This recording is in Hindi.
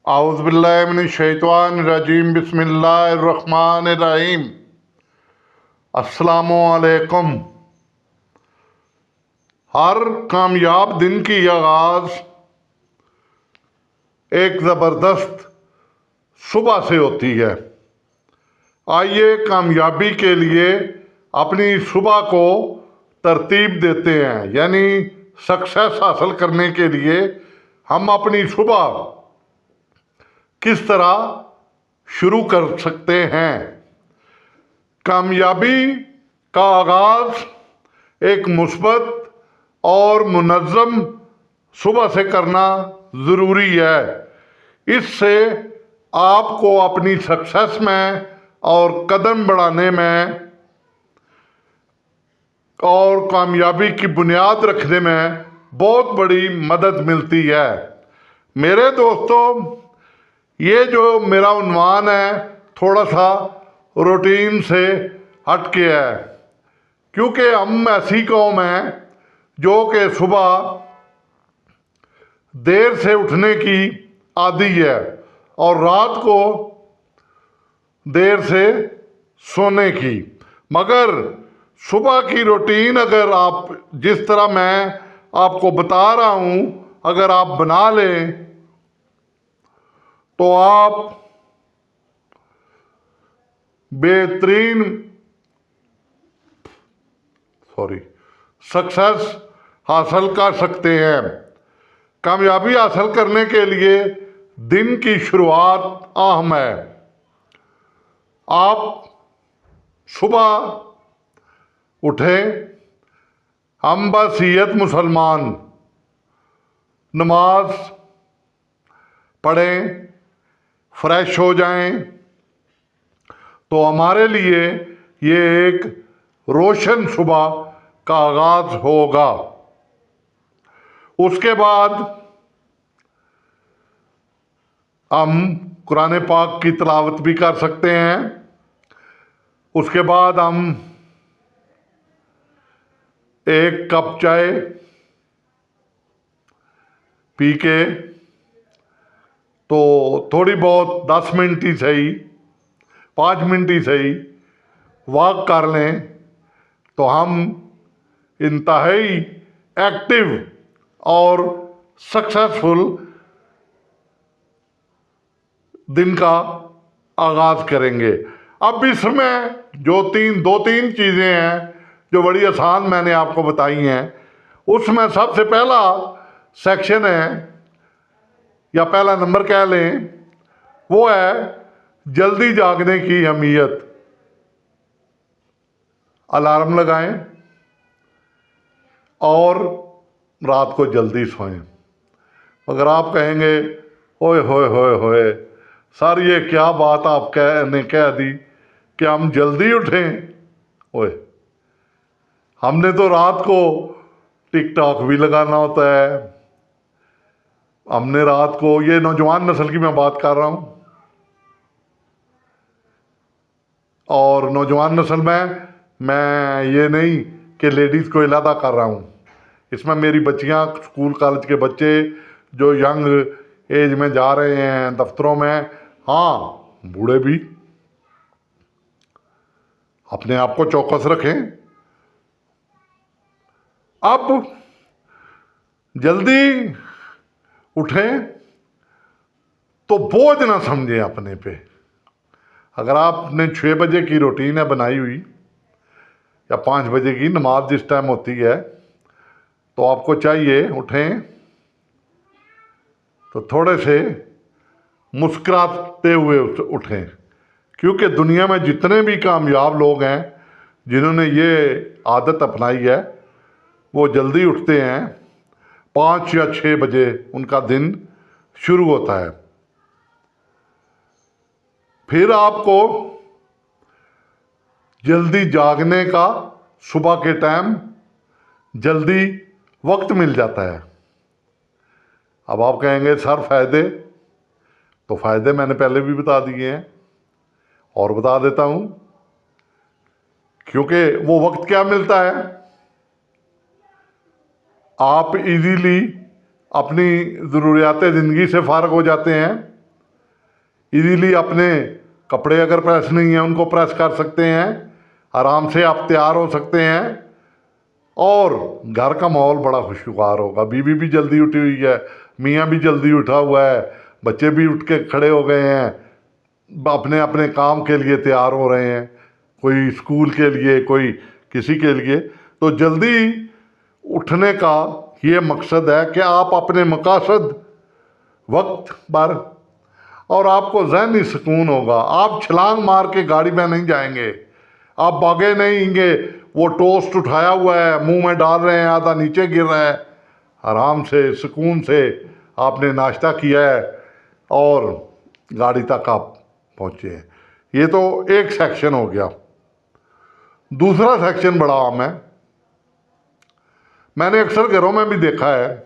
आउज़ुबिल्लाहिमिनश्शैतानिर्रजीम बिस्मिल्लाहिर्रहमानिर्रहीम। अस्सलामुअलैकुम। हर कामयाब दिन की आगाज़ एक ज़बरदस्त सुबह से होती है। आइए कामयाबी के लिए अपनी सुबह को तरतीब देते हैं, यानी सक्सेस हासिल करने के लिए हम अपनी सुबह किस तरह शुरू कर सकते हैं। कामयाबी का आगाज़ एक मुस्बत और मुनज़्ज़म सुबह से करना ज़रूरी है। इससे आपको अपनी सक्सेस में और कदम बढ़ाने में और कामयाबी की बुनियाद रखने में बहुत बड़ी मदद मिलती है। मेरे दोस्तों, ये जो मेरा उन्वान है थोड़ा सा रूटीन से हट के है, क्योंकि हम ऐसी कौम हैं जो कि सुबह देर से उठने की आदी है और रात को देर से सोने की। मगर सुबह की रूटीन अगर आप जिस तरह मैं आपको बता रहा हूँ अगर आप बना लें तो आप बेहतरीन सक्सेस हासिल कर सकते हैं। कामयाबी हासिल करने के लिए दिन की शुरुआत अहम है। आप सुबह उठें, हम बसीयत मुसलमान नमाज पढ़ें, फ्रेश हो जाएं, तो हमारे लिए ये एक रोशन सुबह का आगाज होगा। उसके बाद हम कुरान पाक की तिलावत भी कर सकते हैं। उसके बाद हम एक कप चाय पी के तो थोड़ी बहुत 10 मिनट ही सही, 5 मिनट ही सही वॉक कर लें तो हम इंतहाई एक्टिव और सक्सेसफुल दिन का आगाज करेंगे। अब इसमें जो दो तीन चीज़ें हैं जो बड़ी आसान मैंने आपको बताई हैं, उसमें सबसे पहला सेक्शन है या पहला नंबर कह लें, वो है जल्दी जागने की अहमियत। अलार्म लगाएं और रात को जल्दी सोएं। अगर आप कहेंगे ओए होए होए होए सर ये क्या बात आप कह दी कि हम जल्दी उठें। ओए, हमने तो रात को टिकटॉक भी लगाना होता है। हमने रात को, ये नौजवान नस्ल की मैं बात कर रहा हूँ, और नौजवान नस्ल में मैं ये नहीं कि लेडीज़ को इलादा कर रहा हूँ, इसमें मेरी बच्चियाँ, स्कूल कॉलेज के बच्चे जो यंग एज में जा रहे हैं दफ्तरों में, हाँ बूढ़े भी, अपने आप को चौकस रखें। अब जल्दी उठें तो बोझ ना समझें अपने पे। अगर आपने 6 बजे की रूटीन है बनाई हुई या 5 बजे की नमाज जिस टाइम होती है, तो आपको चाहिए उठें तो थोड़े से मुस्कुराते हुए उठें, क्योंकि दुनिया में जितने भी कामयाब लोग हैं जिन्होंने ये आदत अपनाई है वो जल्दी उठते हैं। 5 या 6 बजे उनका दिन शुरू होता है। फिर आपको जल्दी जागने का सुबह के टाइम जल्दी वक्त मिल जाता है। अब आप कहेंगे सर फ़ायदे, तो फ़ायदे मैंने पहले भी बता दिए हैं और बता देता हूँ, क्योंकि वो वक्त क्या मिलता है, आप इजीली अपनी ज़रूरियात ज़िंदगी से फ़ारग हो जाते हैं इजीली अपने कपड़े अगर प्रेस नहीं है उनको प्रेस कर सकते हैं, आराम से आप तैयार हो सकते हैं और घर का माहौल बड़ा खुशगवार होगा। बीवी भी जल्दी उठी हुई है, मियाँ भी जल्दी उठा हुआ है, बच्चे भी उठ के खड़े हो गए हैं, अपने अपने काम के लिए तैयार हो रहे हैं, कोई स्कूल के लिए, कोई किसी के लिए। तो जल्दी उठने का ये मकसद है कि आप अपने मकसद वक्त पर, और आपको ज़हनी सुकून होगा। आप छलांग मार के गाड़ी में नहीं जाएंगे, आप भागे नहीं, वो टोस्ट उठाया हुआ है मुंह में डाल रहे हैं, आधा नीचे गिर रहा है। आराम से सुकून से आपने नाश्ता किया है और गाड़ी तक आप पहुँचे हैं। ये तो एक सेक्शन हो गया। दूसरा सेक्शन बड़ा आम है, मैंने अक्सर घरों में भी देखा है